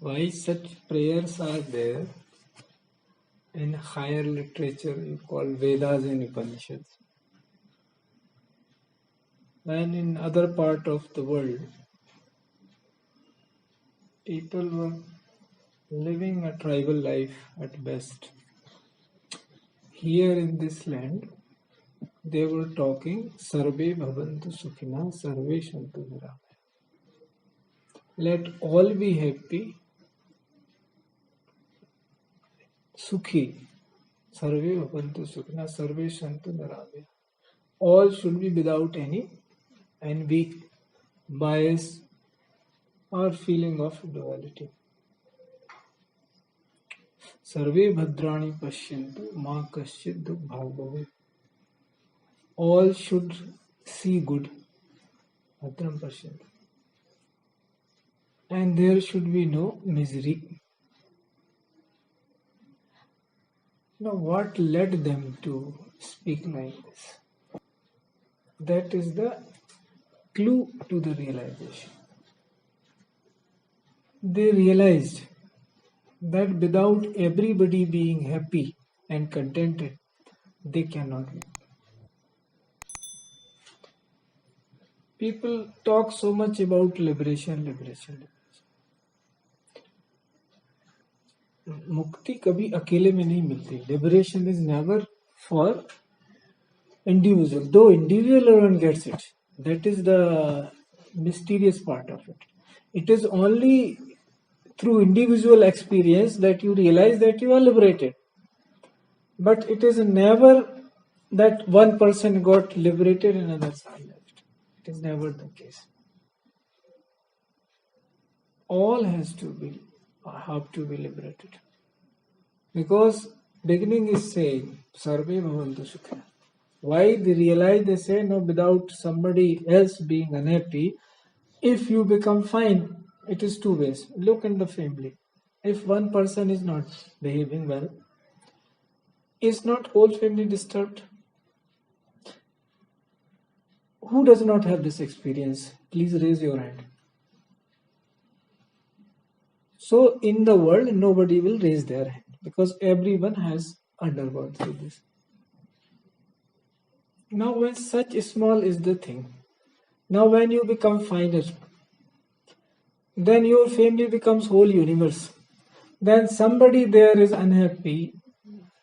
Why such prayers are there in higher literature you call Vedas and Upanishads, when in other part of the world people were living a tribal life at best. Here in this land they were talking Sarve Bhavantu Sukhina Sarve Shantu Nirame. Let all be happy, Sukhi, Sarve Bhavantu Sukhina Sarve Shantu Nirame. All should be without any envy, bias, or feeling of duality. Sarve Bhadrani Pashyantu Ma Kaschid Dukh Bhagave. All should see good. Bhadram Pashyantu. And there should be no misery. Now, what led them to speak like this? That is the clue to the realization. They realized that without everybody being happy and contented, they cannot live. People talk so much about liberation. मुक्ति कभी अकेले में नहीं मिलती. Liberation is never for individual, though individual alone gets it. That is the mysterious part of it. It is only through individual experience that you realize that you are liberated. But it is never that one person got liberated and others are left. It is never the case. All have to be liberated. Because beginning is saying, Sarve Bhavantu Sukha. Why they realize, they say, no, without somebody else being unhappy, if you become fine, it is two ways. Look in the family. If one person is not behaving well, is not whole family disturbed? Who does not have this experience? Please raise your hand. So in the world, nobody will raise their hand because everyone has undergone through this. Now when such small is the thing, now when you become finer, then your family becomes whole universe. Then somebody there is unhappy,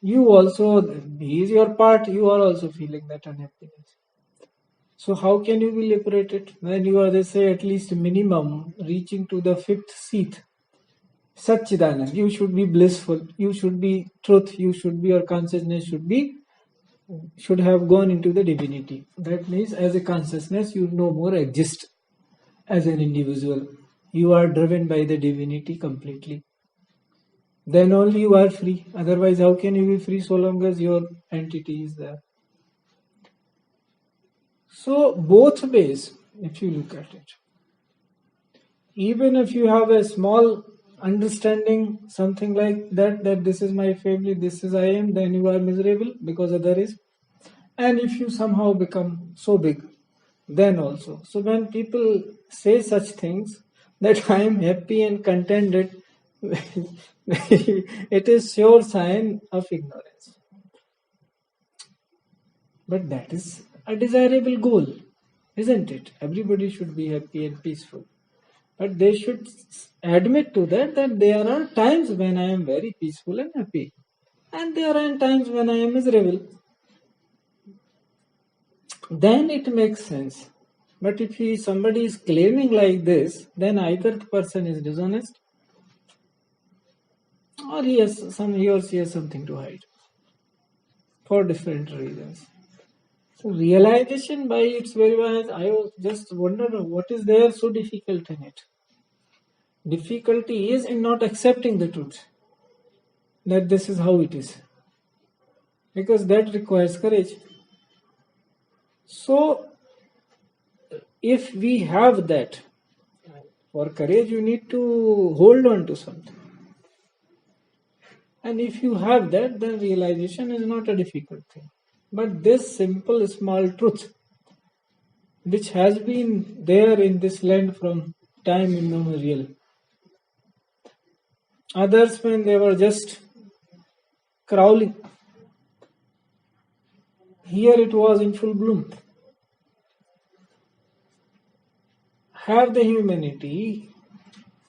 you also, he is your part, you are also feeling that unhappiness. So how can you be liberated when you are, they say, at least minimum reaching to the fifth seat? Satchidanand, you should be blissful, you should be truth, you should be, your consciousness should have gone into the divinity. That means as a consciousness you no more exist as an individual. You are driven by the divinity completely. Then only you are free. Otherwise, how can you be free so long as your entity is there? So both ways, if you look at it, even if you have a small understanding, something like that this is my family, this is I am, then you are miserable because other is. And if you somehow become so big, then also. So when people say such things, that I am happy and contented, it is sure sign of ignorance. But that is a desirable goal, isn't it? Everybody should be happy and peaceful. But they should admit to that there are times when I am very peaceful and happy. And there are times when I am miserable. Then it makes sense. But if somebody is claiming like this, then either the person is dishonest or he or she has something to hide for different reasons. So realization by its very way, I just wonder what is there so difficult in it. Difficulty is in not accepting the truth, that this is how it is, because that requires courage. So if we have that, for courage you need to hold on to something. And if you have that, then realization is not a difficult thing. But this simple small truth, which has been there in this land from time immemorial, Others when they were just crawling. Here it was in full bloom. Have the humanity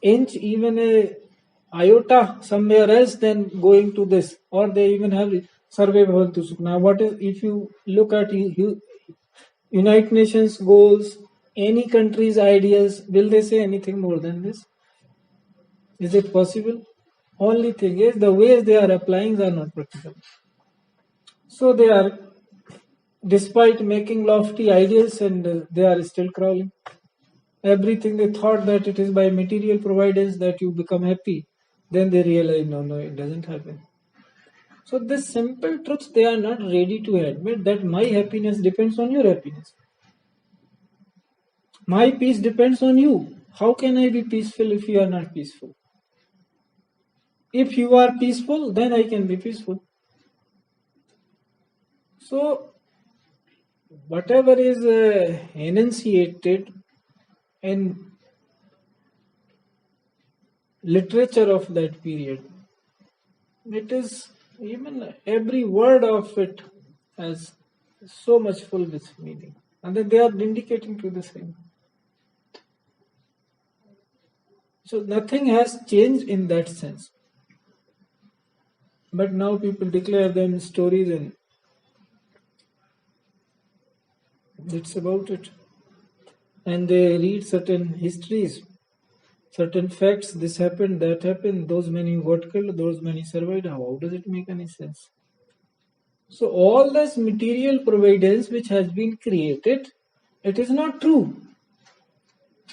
inch even a iota somewhere else than going to this, or they even have Sarve Bhavantu Sukhna. Now, what is if you look at United Nations goals, any country's ideas, will they say anything more than this? Is it possible? Only thing is the ways they are applying are not practical. So they are, despite making lofty ideals, and they are still crawling. Everything they thought that it is by material providence that you become happy, then they realize no, it doesn't happen. So this simple truth they are not ready to admit, that my happiness depends on your happiness. My peace depends on you. How can I be peaceful if you are not peaceful? If you are peaceful, then I can be peaceful. So whatever is enunciated in literature of that period, it is, even every word of it has so much full with meaning, and then they are indicating to the same. So nothing has changed in that sense. But now people declare them stories and that's about it. And they read certain histories, certain facts, this happened, that happened, those many got killed, those many survived. How does it make any sense? So all this material providence which has been created, it is not true.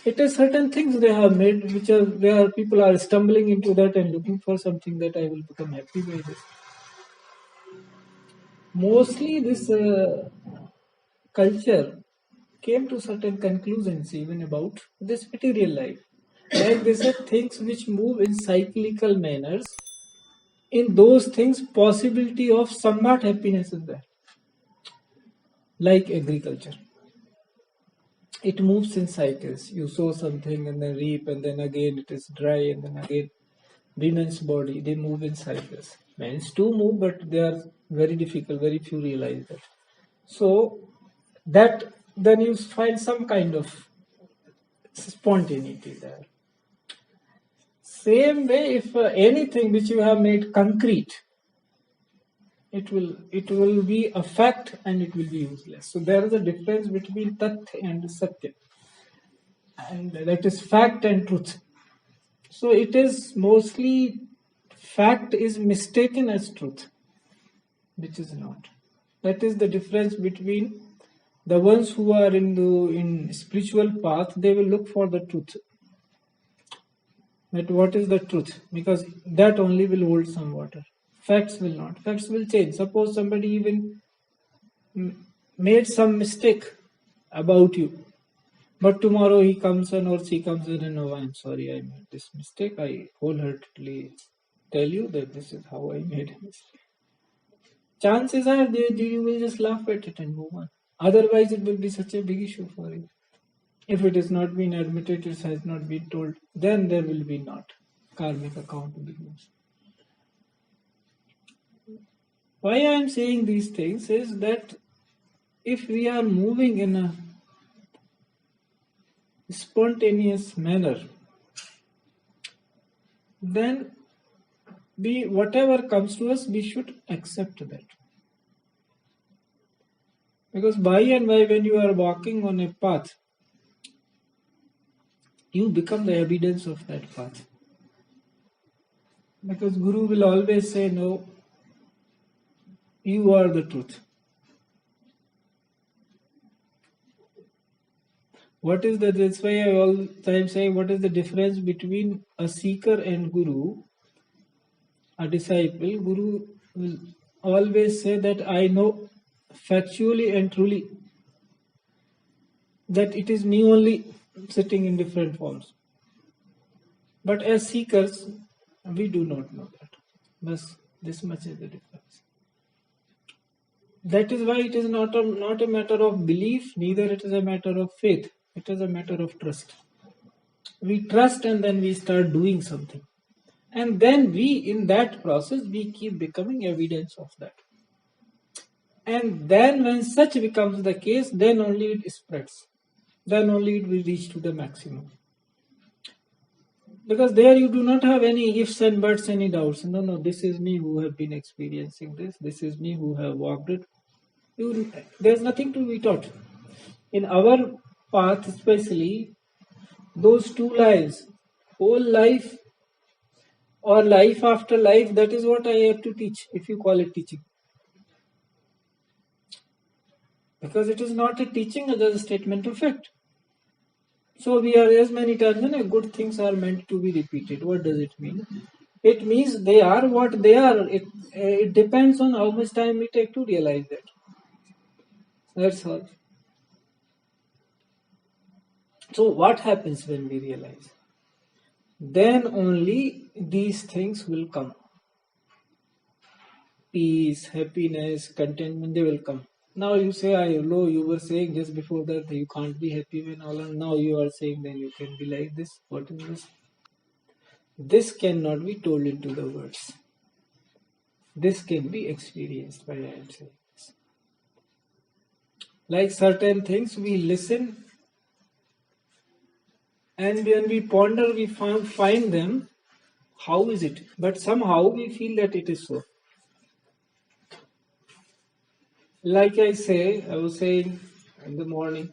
It is certain things they have made which are where people are stumbling into that and looking for something that I will become happy by this. Mostly this culture came to certain conclusions even about this material life. Like they said, things which move in cyclical manners, in those things possibility of somewhat happiness is there. Like agriculture. It moves in cycles. You sow something and then reap, and then again it is dry, and then again. Women's body, they move in cycles. Men's too move, but they are very difficult, very few realize that. So that then you find some kind of spontaneity there. Same way, if anything which you have made concrete, it will be a fact and it will be useless. So there is a difference between tat and satya, and that is fact and truth. So it is mostly fact is mistaken as truth, which is not. That is the difference between the ones who are in spiritual path. They will look for the truth. But what is the truth? Because that only will hold some water. Facts will not. Facts will change. Suppose somebody even made some mistake about you, but tomorrow he comes in or she comes in and, oh, I'm sorry, I made this mistake. I wholeheartedly tell you that this is how I made a mistake. Chances are you will just laugh at it and move on. Otherwise, it will be such a big issue for you. If it has not been admitted, it has not been told, then there will be not karmic accountability. Why I am saying these things is that if we are moving in a spontaneous manner, then whatever comes to us, we should accept that. Because by and by, when you are walking on a path, you become the evidence of that path. Because Guru will always say, no, you are the truth. That's why I all time say, what is the difference between a seeker and Guru, a disciple? Guru will always say that I know factually and truly that it is me only sitting in different forms. But as seekers, we do not know that. Thus, this much is the difference. That is why it is not a matter of belief, neither it is a matter of faith. It is a matter of trust. We trust and then we start doing something. And then in that process, we keep becoming evidence of that. And then when such becomes the case, then only it spreads. Then only it will reach to the maximum. Because there you do not have any ifs and buts, any doubts. No, this is me who have been experiencing this. This is me who have walked it. There's nothing to be taught. In our path especially, those two lives, whole life or life after life, that is what I have to teach, if you call it teaching. Because it is not a teaching, it is a statement of fact. So we are, as many times, good things are meant to be repeated. What does it mean? It means they are what they are. It depends on how much time we take to realize that. That's all. So what happens when we realize? Then only these things will come. Peace, happiness, contentment, they will come. Now you say, you were saying just before that you can't be happy when all, and now you are saying then you can be like this. What is this? This cannot be told into the words. This can be experienced by I am saying this. Like certain things, we listen, and when we ponder, we find them. How is it? But somehow we feel that it is so. Like I was saying in the morning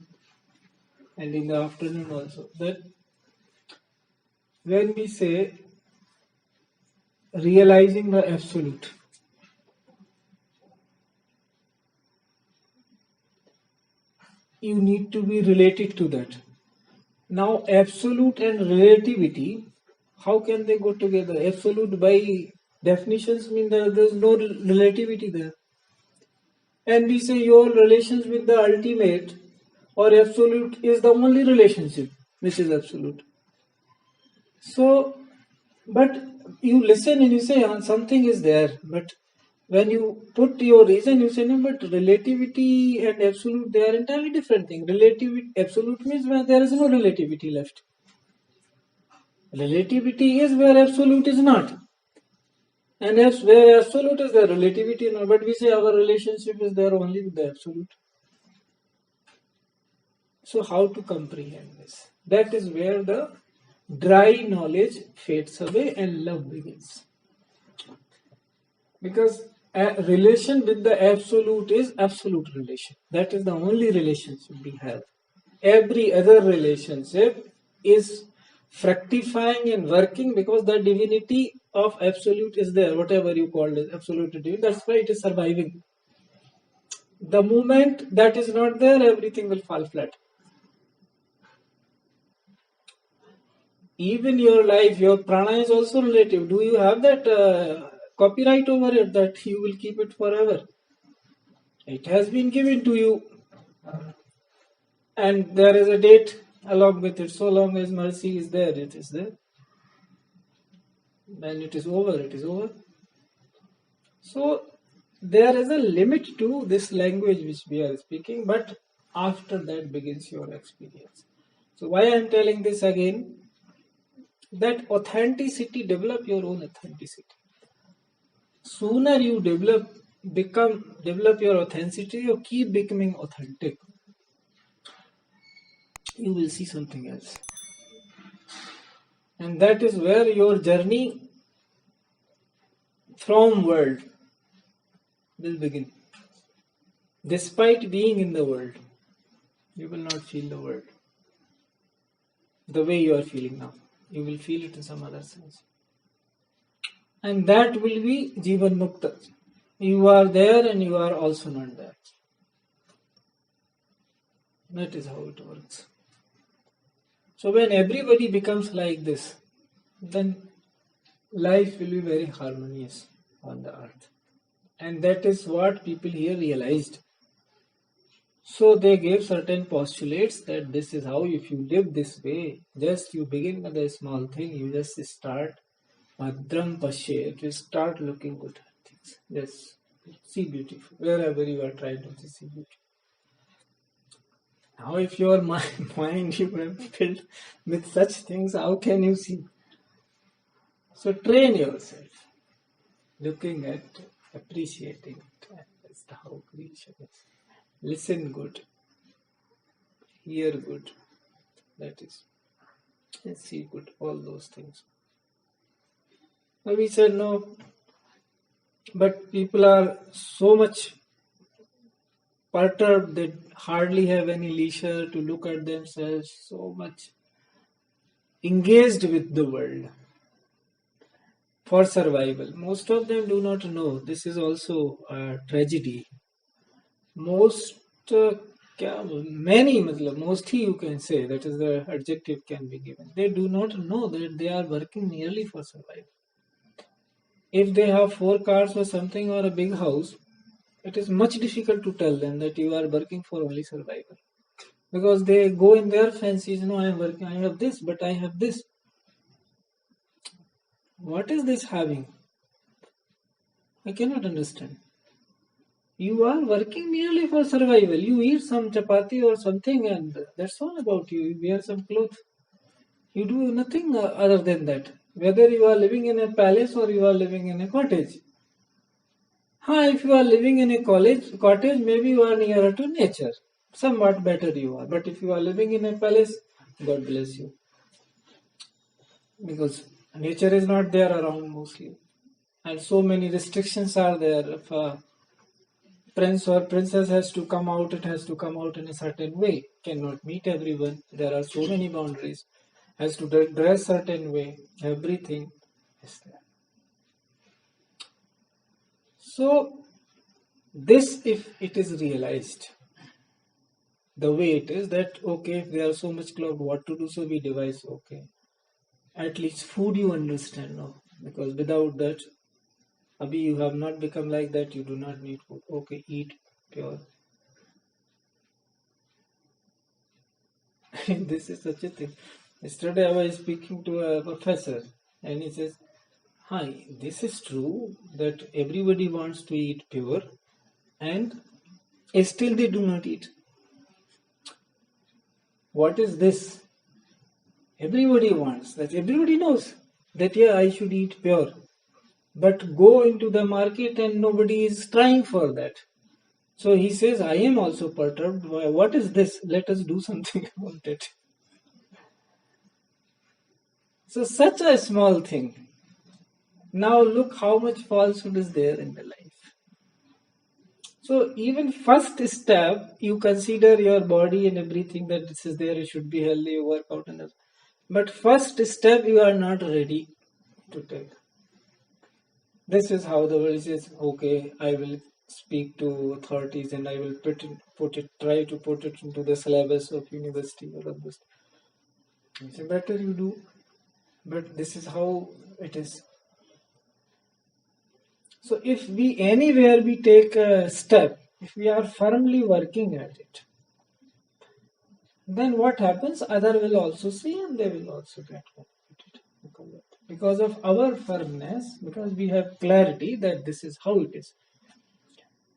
and in the afternoon also, that when we say realizing the absolute, you need to be related to that. Now, absolute and relativity, how can they go together? Absolute by definitions mean that there is no relativity there. And we say your relations with the ultimate or absolute is the only relationship which is absolute. So, but you listen and you say something is there, but when you put your reason, you say no, but relativity and absolute, they are entirely different things. Absolute means where there is no relativity left. Relativity is where absolute is not. And where absolute is there, relativity not. But we say our relationship is there only with the absolute. So how to comprehend this? That is where the dry knowledge fades away and love begins. Because a relation with the absolute is absolute relation. That is the only relationship we have. Every other relationship is fructifying and working because the divinity of absolute is there, whatever you call it, absolute divinity. That's why it is surviving. The moment that is not there, everything will fall flat. Even your life, your prana is also relative. Do you have that copyright over it that you will keep it forever? It has been given to you, and there is a date along with it. So long as mercy is there, it is there. When it is over, it is over. So there is a limit to this language which we are speaking, but after that begins your experience. So why I am telling this again? That authenticity, develop your own authenticity. Sooner you develop your authenticity, you keep becoming authentic, you will see something else. And that is where your journey from world will begin. Despite being in the world, you will not feel the world the way you are feeling now. You will feel it in some other sense. And that will be Jivan Mukta. You are there and you are also not there. That is how it works. So when everybody becomes like this, then life will be very harmonious on the earth. And that is what people here realized. So they gave certain postulates that this is how, if you live this way, just you begin with a small thing, you just start Madram Pashe, you start looking good at things. Just see beautiful. Wherever you are trying to see beauty. Now if your mind you have filled with such things, how can you see? So train yourself, looking at, appreciating it. That's how creation is. Listen good, hear good, that is, and see good, all those things. But we said no, but people are so much perturbed, they hardly have any leisure to look at themselves, so much engaged with the world for survival. Most of them do not know. This is also a tragedy. Most, many, mostly you can say, that is the adjective can be given. They do not know that they are working merely for survival. If they have 4 cars or something or a big house, it is much difficult to tell them that you are working for only survival. Because they go in their fancies, I am working, I have this, but I have this. What is this having? I cannot understand. You are working merely for survival. You eat some chapati or something and that's all about you. You wear some clothes. You do nothing other than that. Whether you are living in a palace or you are living in a cottage. If you are living in a cottage, maybe you are nearer to nature. Somewhat better you are. But if you are living in a palace, God bless you. Because nature is not there around mostly. And so many restrictions are there. If a prince or princess has to come out, it has to come out in a certain way. Cannot meet everyone. There are so many boundaries. Has to dress certain way. Everything is there. So, this, if it is realized, the way it is, that okay, if there are so much cloud, what to do? So we devise, okay, at least food you understand now, because without that, Abhi, you have not become like that, you do not need food. Okay, eat pure. This is such a thing. Yesterday I was speaking to a professor and he says, hi, this is true that everybody wants to eat pure and still they do not eat. What is this? Everybody wants that. Everybody knows that, yeah, I should eat pure. But go into the market and nobody is trying for that. So he says, I am also perturbed. What is this? Let us do something about it. So such a small thing. Now look how much falsehood is there in the life. So even first step, you consider your body and everything that this is there, you should be healthy, you work out and that. But first step you are not ready to take. This is how the world says, okay, I will speak to authorities and I will try to put it into the syllabus of university or of this. It's better you do, but this is how it is. So if we anywhere we take a step, if we are firmly working at it, then what happens? Other will also see and they will also get benefited. Because of our firmness, because we have clarity that this is how it is.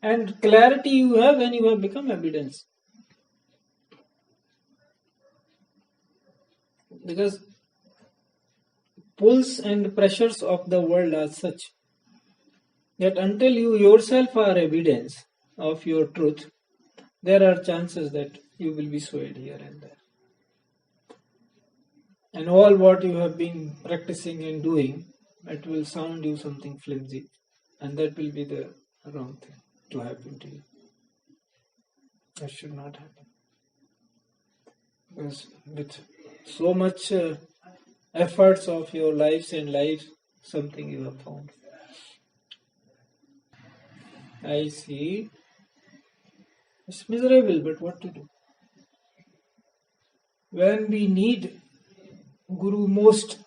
And clarity you have when you have become evidence. Because pulls and pressures of the world are such that until you yourself are evidence of your truth, there are chances that you will be swayed here and there. And all what you have been practicing and doing, it will sound you something flimsy. And that will be the wrong thing to happen to you. That should not happen. Because with so much efforts of your lives and life, something you have found. I see. It's miserable, but what to do? When we need Guru most,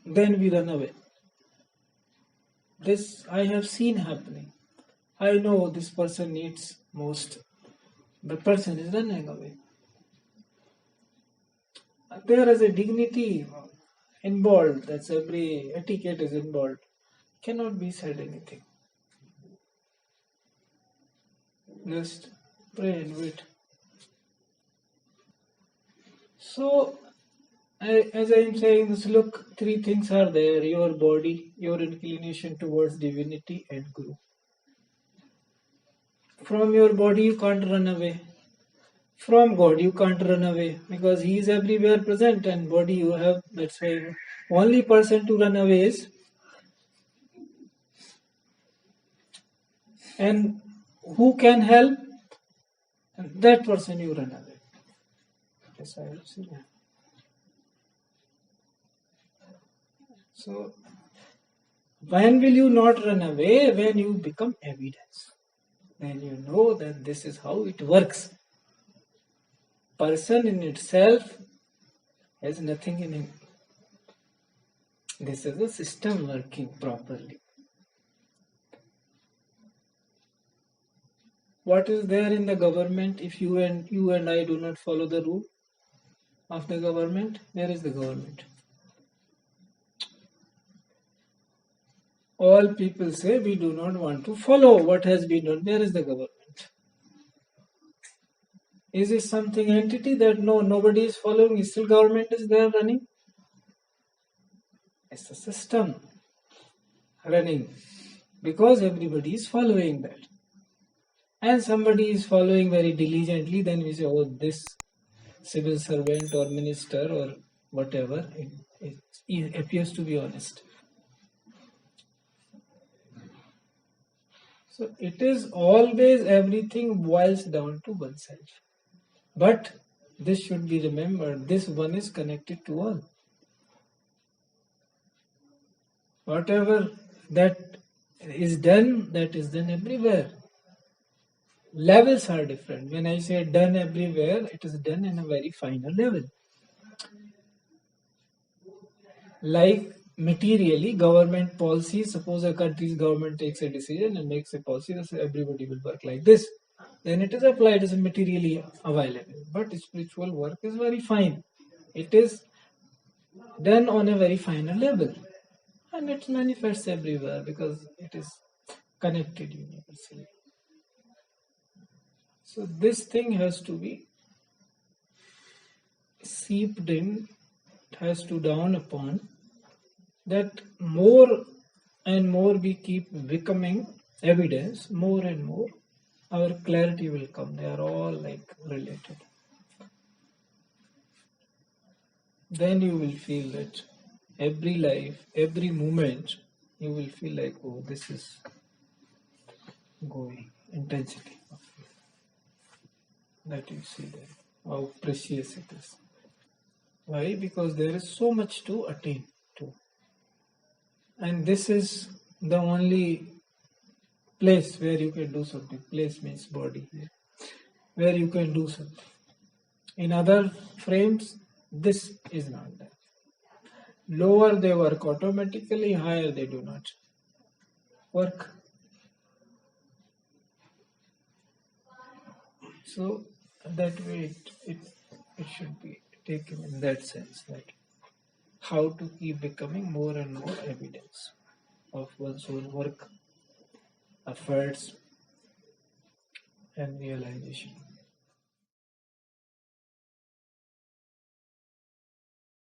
then we run away. This I have seen happening. I know this person needs most. The person is running away. There is a dignity involved. That's every etiquette is involved. Cannot be said anything. Just pray and wait. So As I am saying this, look, three things are there: your body, your inclination towards divinity, and Guru. From your body you can't run away. From God you can't run away because He is everywhere present, and body you have. That's why only person to run away is, and who can help, and that person you run away. Yes, I will see that. So when will you not run away? When you become evidence. Then you know that this is how it works. Person in itself has nothing in him. This is a system working properly. What is there in the government if you and I do not follow the rule of the government? Where is the government? All people say we do not want to follow what has been done. Where is the government? Is it something entity that nobody is following? Still government is there running? It's a system running because everybody is following that. And somebody is following very diligently, then we say, oh, this civil servant or minister or whatever, it appears to be honest. So it is always, everything boils down to oneself. But this should be remembered, this one is connected to all. Whatever that is done everywhere. Levels are different. When I say done everywhere, it is done in a very finer level. Like materially, government policy, suppose a country's government takes a decision and makes a policy that says everybody will work like this, then it is applied as a materially available. But spiritual work is very fine. It is done on a very finer level. And it manifests everywhere because it is connected universally. So this thing has to be seeped in, it has to dawn upon that more and more we keep becoming evidence, more and more our clarity will come. They are all like related. Then you will feel that every life, every moment, you will feel like, oh, this is going intensity. That you see there, how precious it is. Why? Because there is so much to attain to. And this is the only place where you can do something. Place means body here. Where you can do something. In other frames, this is not there. Lower they work automatically, higher they do not work. So that way it should be taken in that sense, that how to keep becoming more and more evidence of one's own work, efforts and realization.